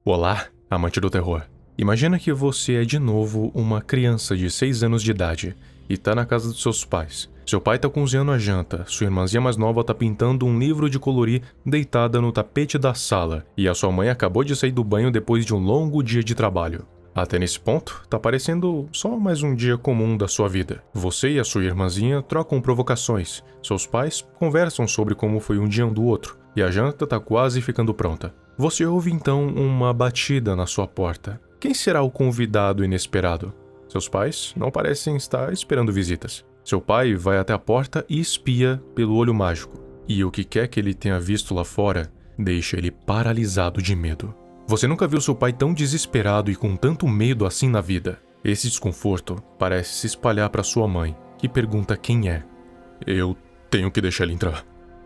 Olá, amante do terror. Imagina que você é de novo uma criança de 6 anos de idade e tá na casa dos seus pais. Seu pai tá cozinhando a janta, sua irmãzinha mais nova tá pintando um livro de colorir deitada no tapete da sala e a sua mãe acabou de sair do banho depois de um longo dia de trabalho. Até nesse ponto, tá parecendo só mais um dia comum da sua vida. Você e a sua irmãzinha trocam provocações, seus pais conversam sobre como foi um dia um do outro e a janta tá quase ficando pronta. Você ouve então uma batida na sua porta. Quem será o convidado inesperado? Seus pais não parecem estar esperando visitas. Seu pai vai até a porta e espia pelo olho mágico. E o que quer que ele tenha visto lá fora deixa ele paralisado de medo. Você nunca viu seu pai tão desesperado e com tanto medo assim na vida. Esse desconforto parece se espalhar para sua mãe, que pergunta quem é. Eu tenho que deixar ele entrar.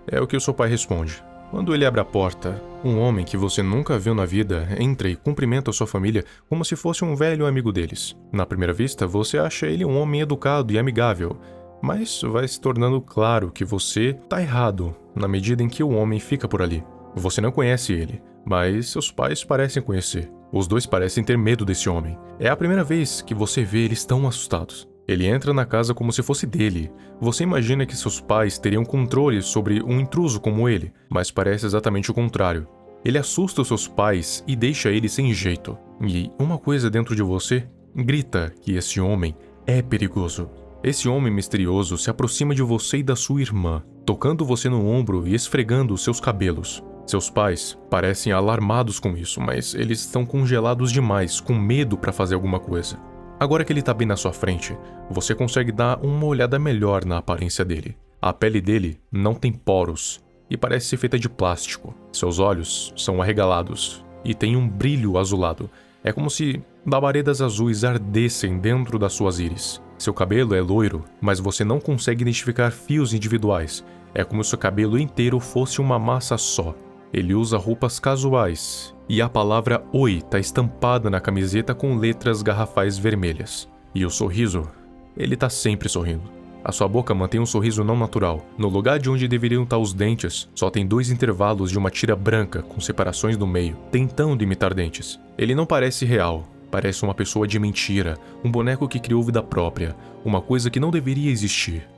É o que o seu pai responde. Quando ele abre a porta, um homem que você nunca viu na vida entra e cumprimenta a sua família como se fosse um velho amigo deles. Na primeira vista, você acha ele um homem educado e amigável, mas vai se tornando claro que você tá errado na medida em que o homem fica por ali. Você não conhece ele, mas seus pais parecem conhecer. Os dois parecem ter medo desse homem. É a primeira vez que você vê eles tão assustados. Ele entra na casa como se fosse dele. Você imagina que seus pais teriam controle sobre um intruso como ele, mas parece exatamente o contrário. Ele assusta os seus pais e deixa eles sem jeito. E uma coisa dentro de você grita que esse homem é perigoso. Esse homem misterioso se aproxima de você e da sua irmã, tocando você no ombro e esfregando os seus cabelos. Seus pais parecem alarmados com isso, mas eles estão congelados demais, com medo para fazer alguma coisa. Agora que ele tá bem na sua frente, você consegue dar uma olhada melhor na aparência dele. A pele dele não tem poros e parece ser feita de plástico. Seus olhos são arregalados e tem um brilho azulado. É como se labaredas azuis ardessem dentro das suas íris. Seu cabelo é loiro, mas você não consegue identificar fios individuais. É como se o cabelo inteiro fosse uma massa só. Ele usa roupas casuais e a palavra Oi tá estampada na camiseta com letras garrafais vermelhas. E o sorriso, ele tá sempre sorrindo. A sua boca mantém um sorriso não natural. No lugar de onde deveriam estar os dentes, só tem 2 intervalos de uma tira branca com separações no meio, tentando imitar dentes. Ele não parece real, parece uma pessoa de mentira, um boneco que criou vida própria, uma coisa que não deveria existir.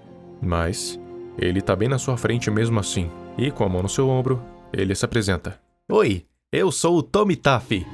Mas ele tá bem na sua frente mesmo assim, e com a mão no seu ombro, ele se apresenta. Oi, eu sou o Tommy Taffy.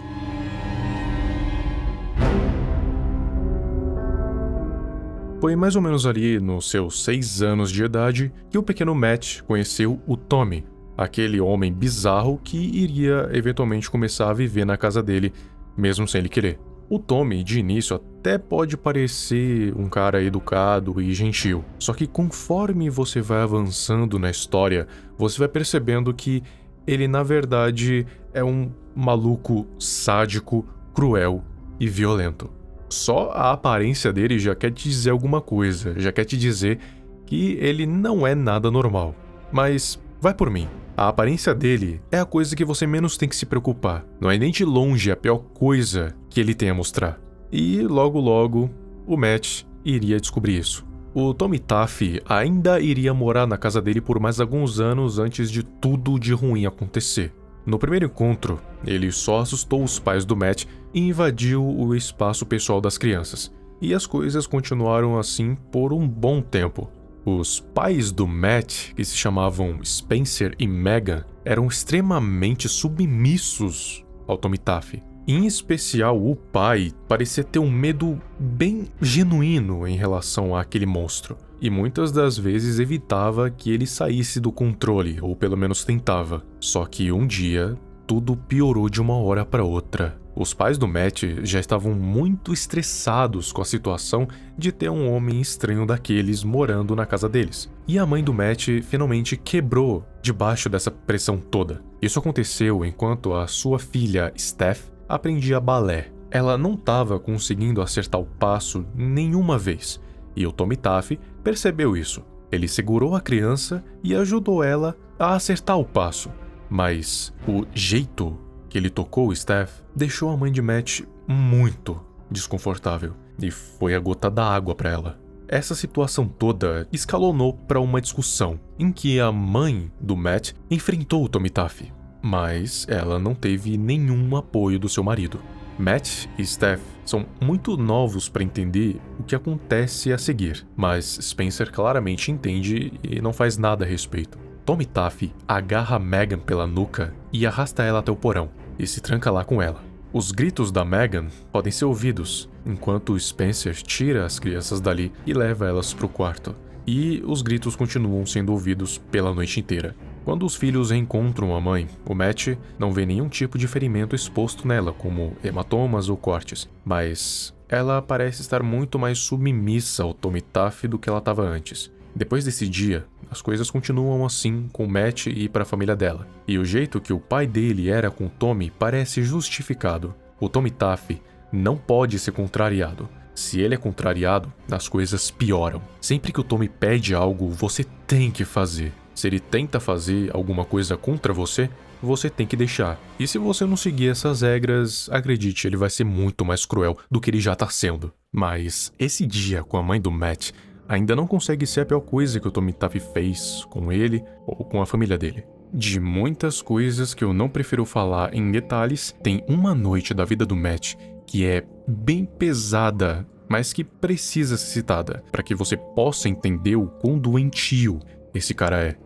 Foi mais ou menos ali nos seus 6 anos de idade que o pequeno Matt conheceu o Tommy, aquele homem bizarro que iria eventualmente começar a viver na casa dele, mesmo sem ele querer. O Tommy, de início, até pode parecer um cara educado e gentil, só que conforme você vai avançando na história, você vai percebendo que ele, na verdade, é um maluco sádico, cruel e violento. Só a aparência dele já quer te dizer alguma coisa, já quer te dizer que ele não é nada normal. Mas vai por mim, a aparência dele é a coisa que você menos tem que se preocupar. Não é nem de longe a pior coisa que ele tem a mostrar. E logo logo, o Matt iria descobrir isso. O Tommy Taffy ainda iria morar na casa dele por mais alguns anos antes de tudo de ruim acontecer. No primeiro encontro, ele só assustou os pais do Matt e invadiu o espaço pessoal das crianças. E as coisas continuaram assim por um bom tempo. Os pais do Matt, que se chamavam Spencer e Megan, eram extremamente submissos ao Tommy Taffy. Em especial, o pai parecia ter um medo bem genuíno em relação àquele monstro, e muitas das vezes evitava que ele saísse do controle, ou pelo menos tentava. Só que um dia, tudo piorou de uma hora para outra. Os pais do Matt já estavam muito estressados com a situação de ter um homem estranho daqueles morando na casa deles. E a mãe do Matt finalmente quebrou debaixo dessa pressão toda. Isso aconteceu enquanto a sua filha, Steph, aprendia balé. Ela não estava conseguindo acertar o passo nenhuma vez, e o Tommy Taffy percebeu isso. Ele segurou a criança e ajudou ela a acertar o passo, mas o jeito que ele tocou Steph deixou a mãe de Matt muito desconfortável, e foi a gota d'água para ela. Essa situação toda escalonou para uma discussão, em que a mãe do Matt enfrentou o Tommy Taffy. mas ela não teve nenhum apoio do seu marido. Matt e Steph são muito novos para entender o que acontece a seguir, mas Spencer claramente entende e não faz nada a respeito. Tommy Taffy agarra Megan pela nuca e arrasta ela até o porão, e se tranca lá com ela. Os gritos da Megan podem ser ouvidos, enquanto Spencer tira as crianças dali e leva elas para o quarto. E os gritos continuam sendo ouvidos pela noite inteira. Quando os filhos reencontram a mãe, o Matt não vê nenhum tipo de ferimento exposto nela, como hematomas ou cortes, mas ela parece estar muito mais submissa ao Tommy Taffy do que ela estava antes. Depois desse dia, as coisas continuam assim com o Matt e para a família dela, e o jeito que o pai dele era com o Tommy parece justificado. O Tommy Taffy não pode ser contrariado. Se ele é contrariado, as coisas pioram. Sempre que o Tommy pede algo, você tem que fazer. Se ele tenta fazer alguma coisa contra você, você tem que deixar. E se você não seguir essas regras, acredite, ele vai ser muito mais cruel do que ele já tá sendo. Mas esse dia com a mãe do Matt ainda não consegue ser a pior coisa que o Tommy Taffy fez com ele ou com a família dele. De muitas coisas que eu não prefiro falar em detalhes, tem uma noite da vida do Matt que é bem pesada, mas que precisa ser citada, para que você possa entender o quão doentio esse cara é.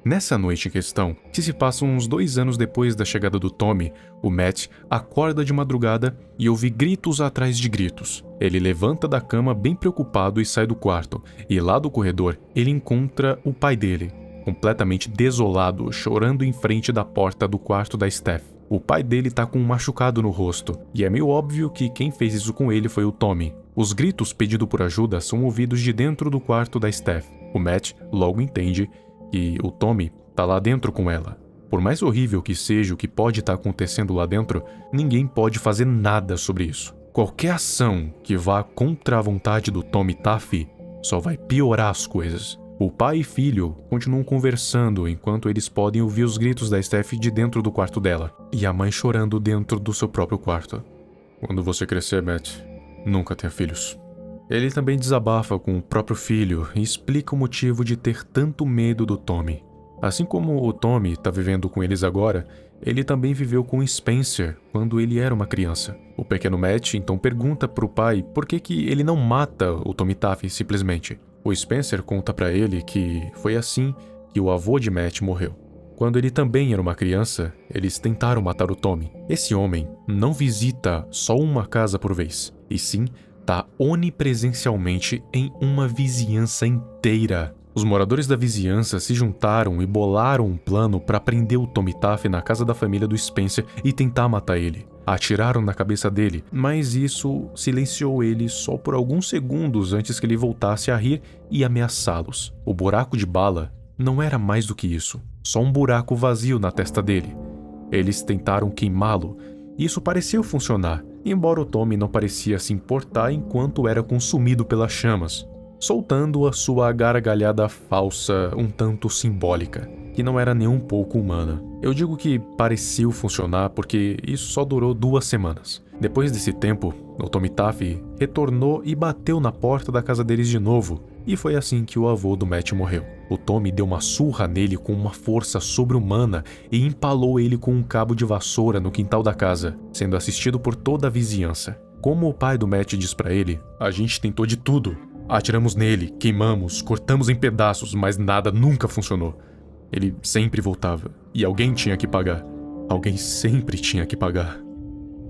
Nessa noite em questão, que se passa uns 2 anos depois da chegada do Tommy, o Matt acorda de madrugada e ouve gritos atrás de gritos. Ele levanta da cama bem preocupado e sai do quarto, e lá do corredor ele encontra o pai dele, completamente desolado, chorando em frente da porta do quarto da Steph. O pai dele tá com um machucado no rosto, e é meio óbvio que quem fez isso com ele foi o Tommy. Os gritos pedindo por ajuda são ouvidos de dentro do quarto da Steph. O Matt logo entende que o Tommy tá lá dentro com ela. Por mais horrível que seja o que pode estar acontecendo lá dentro, ninguém pode fazer nada sobre isso. Qualquer ação que vá contra a vontade do Tommy Taffy só vai piorar as coisas. O pai e filho continuam conversando enquanto eles podem ouvir os gritos da Steph de dentro do quarto dela, e a mãe chorando dentro do seu próprio quarto. Quando você crescer, Matt, nunca tenha filhos. Ele também desabafa com o próprio filho e explica o motivo de ter tanto medo do Tommy. Assim como o Tommy está vivendo com eles agora, ele também viveu com Spencer quando ele era uma criança. O pequeno Matt então pergunta para o pai por que ele não mata o Tommy Taffy simplesmente. O Spencer conta para ele que foi assim que o avô de Matt morreu. Quando ele também era uma criança, eles tentaram matar o Tommy. Esse homem não visita só uma casa por vez, e sim está onipresencialmente em uma vizinhança inteira. Os moradores da vizinhança se juntaram e bolaram um plano para prender o Tommy Taffy na casa da família do Spencer e tentar matar ele. Atiraram na cabeça dele, mas isso silenciou ele só por alguns segundos antes que ele voltasse a rir e ameaçá-los. O buraco de bala não era mais do que isso, só um buraco vazio na testa dele. Eles tentaram queimá-lo, e isso pareceu funcionar, embora o Tommy não parecia se importar enquanto era consumido pelas chamas, soltando a sua gargalhada falsa um tanto simbólica, que não era nem um pouco humana. Eu digo que pareceu funcionar porque isso só durou 2 semanas. Depois desse tempo, o Tommy Taffy retornou e bateu na porta da casa deles de novo, e foi assim que o avô do Matt morreu. O Tommy deu uma surra nele com uma força sobre-humana e empalou ele com um cabo de vassoura no quintal da casa, sendo assistido por toda a vizinhança. Como o pai do Matt diz pra ele, a gente tentou de tudo. Atiramos nele, queimamos, cortamos em pedaços, mas nada nunca funcionou. Ele sempre voltava, e alguém tinha que pagar. Alguém sempre tinha que pagar.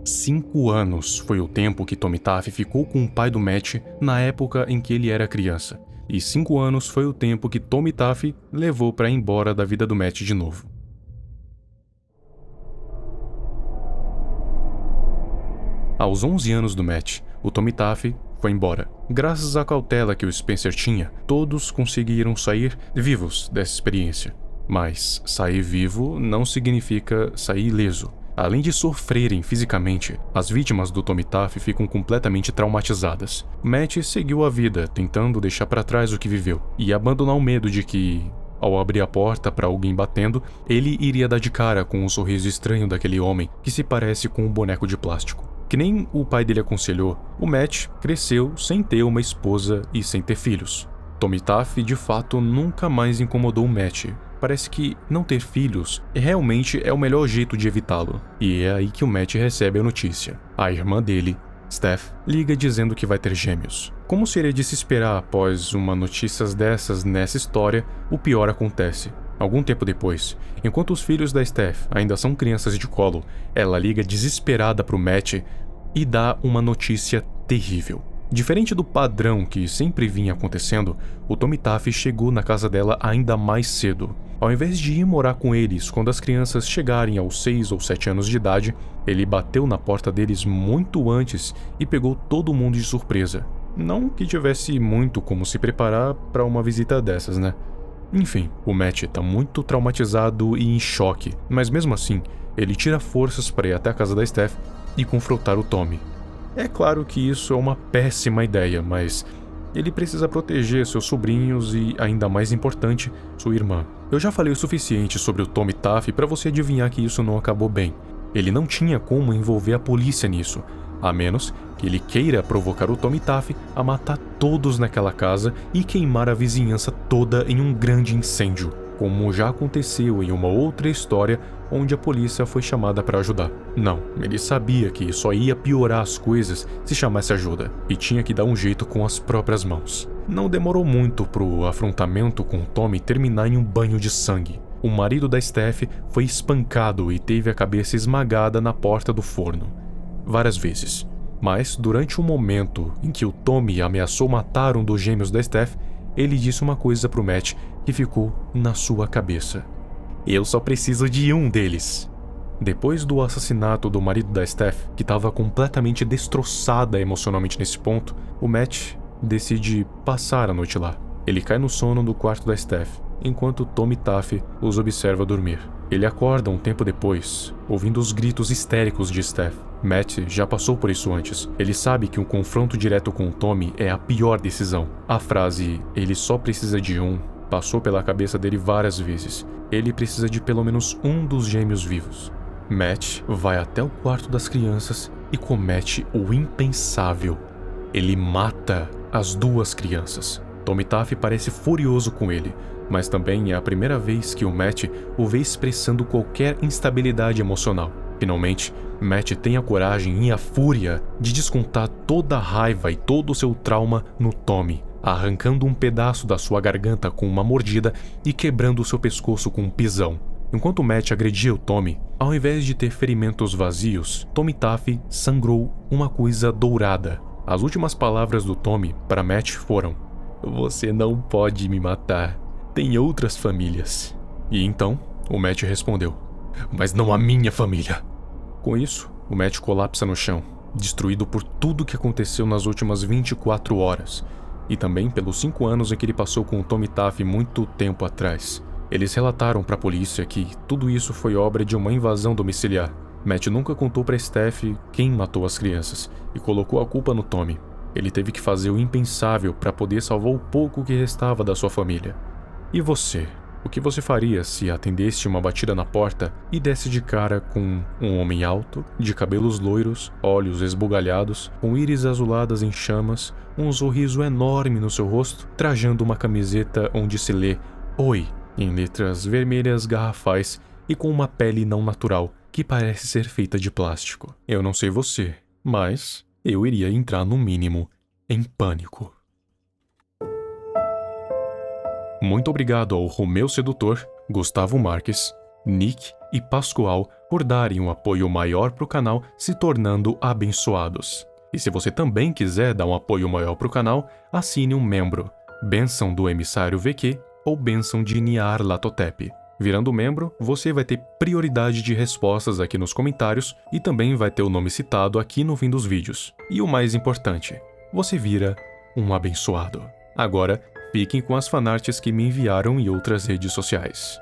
5 anos foi o tempo que Tommy Taffy ficou com o pai do Matt na época em que ele era criança. E 5 anos foi o tempo que Tommy Taffy levou para ir embora da vida do Matt de novo. Aos 11 anos do Matt, o Tommy Taffy foi embora. Graças à cautela que o Spencer tinha, todos conseguiram sair vivos dessa experiência. Mas sair vivo não significa sair ileso. Além de sofrerem fisicamente, as vítimas do Tommy Taffy ficam completamente traumatizadas. Matt seguiu a vida, tentando deixar para trás o que viveu, e abandonar o medo de que, ao abrir a porta para alguém batendo, ele iria dar de cara com um sorriso estranho daquele homem que se parece com um boneco de plástico. Que nem o pai dele aconselhou, o Matt cresceu sem ter uma esposa e sem ter filhos. Tommy Taffy de fato nunca mais incomodou o Matt, parece que não ter filhos realmente é o melhor jeito de evitá-lo. E é aí que o Matt recebe a notícia. A irmã dele, Steph, liga dizendo que vai ter gêmeos. Como seria de se esperar após uma notícia dessas nessa história, o pior acontece. Algum tempo depois, enquanto os filhos da Steph ainda são crianças de colo, ela liga desesperada pro Matt e dá uma notícia terrível. Diferente do padrão que sempre vinha acontecendo, o Tommy Taff chegou na casa dela ainda mais cedo. Ao invés de ir morar com eles quando as crianças chegarem aos 6 ou 7 anos de idade, ele bateu na porta deles muito antes e pegou todo mundo de surpresa. Não que tivesse muito como se preparar para uma visita dessas, né? Enfim, o Matt tá muito traumatizado e em choque, mas mesmo assim, ele tira forças para ir até a casa da Steph e confrontar o Tommy. É claro que isso é uma péssima ideia, mas ele precisa proteger seus sobrinhos e, ainda mais importante, sua irmã. Eu já falei o suficiente sobre o Tommy Taff para você adivinhar que isso não acabou bem. Ele não tinha como envolver a polícia nisso, a menos que ele queira provocar o Tommy Taff a matar todos naquela casa e queimar a vizinhança toda em um grande incêndio, como já aconteceu em uma outra história onde a polícia foi chamada para ajudar. Não, ele sabia que só ia piorar as coisas se chamasse ajuda, e tinha que dar um jeito com as próprias mãos. Não demorou muito pro afrontamento com Tommy terminar em um banho de sangue. O marido da Steph foi espancado e teve a cabeça esmagada na porta do forno várias vezes. Mas, durante o momento em que o Tommy ameaçou matar um dos gêmeos da Steph, ele disse uma coisa pro Matt que ficou na sua cabeça. Eu só preciso de um deles. Depois do assassinato do marido da Steph, que estava completamente destroçada emocionalmente nesse ponto, o Matt decide passar a noite lá. Ele cai no sono no quarto da Steph, enquanto Tommy Taff os observa dormir. Ele acorda um tempo depois, ouvindo os gritos histéricos de Steph. Matt já passou por isso antes. Ele sabe que um confronto direto com Tommy é a pior decisão. A frase, ele só precisa de um, passou pela cabeça dele várias vezes. Ele precisa de pelo menos um dos gêmeos vivos. Matt vai até o quarto das crianças e comete o impensável. Ele mata as duas crianças. Tommy Taff parece furioso com ele, mas também é a primeira vez que o Matt o vê expressando qualquer instabilidade emocional. Finalmente, Matt tem a coragem e a fúria de descontar toda a raiva e todo o seu trauma no Tommy, arrancando um pedaço da sua garganta com uma mordida e quebrando o seu pescoço com um pisão. Enquanto Matt agredia o Tommy, ao invés de ter ferimentos vazios, Tommy Taff sangrou uma coisa dourada. As últimas palavras do Tommy para Matt foram: "Você não pode me matar. Tem outras famílias." E então, o Matt respondeu: "Mas não a minha família." Com isso, o Matt colapsa no chão, destruído por tudo que aconteceu nas últimas 24 horas, e também pelos 5 anos em que ele passou com o Tommy Taff muito tempo atrás. Eles relataram para a polícia que tudo isso foi obra de uma invasão domiciliar. Matt nunca contou para Steph quem matou as crianças e colocou a culpa no Tommy. Ele teve que fazer o impensável para poder salvar o pouco que restava da sua família. E você? O que você faria se atendesse uma batida na porta e desse de cara com um homem alto, de cabelos loiros, olhos esbugalhados, com íris azuladas em chamas, um sorriso enorme no seu rosto, trajando uma camiseta onde se lê "Oi" em letras vermelhas garrafais e com uma pele não natural que parece ser feita de plástico? Eu não sei você, mas eu iria entrar no mínimo em pânico. Muito obrigado ao Romeu Sedutor, Gustavo Marques, Nick e Pascoal por darem um apoio maior para o canal, se tornando abençoados. E se você também quiser dar um apoio maior para o canal, assine um membro, Bênção do Emissário VQ ou Bênção de Niar Latotep. Virando membro, você vai ter prioridade de respostas aqui nos comentários e também vai ter o nome citado aqui no fim dos vídeos. E o mais importante, você vira um abençoado. Agora, fiquem com as fanarts que me enviaram em outras redes sociais.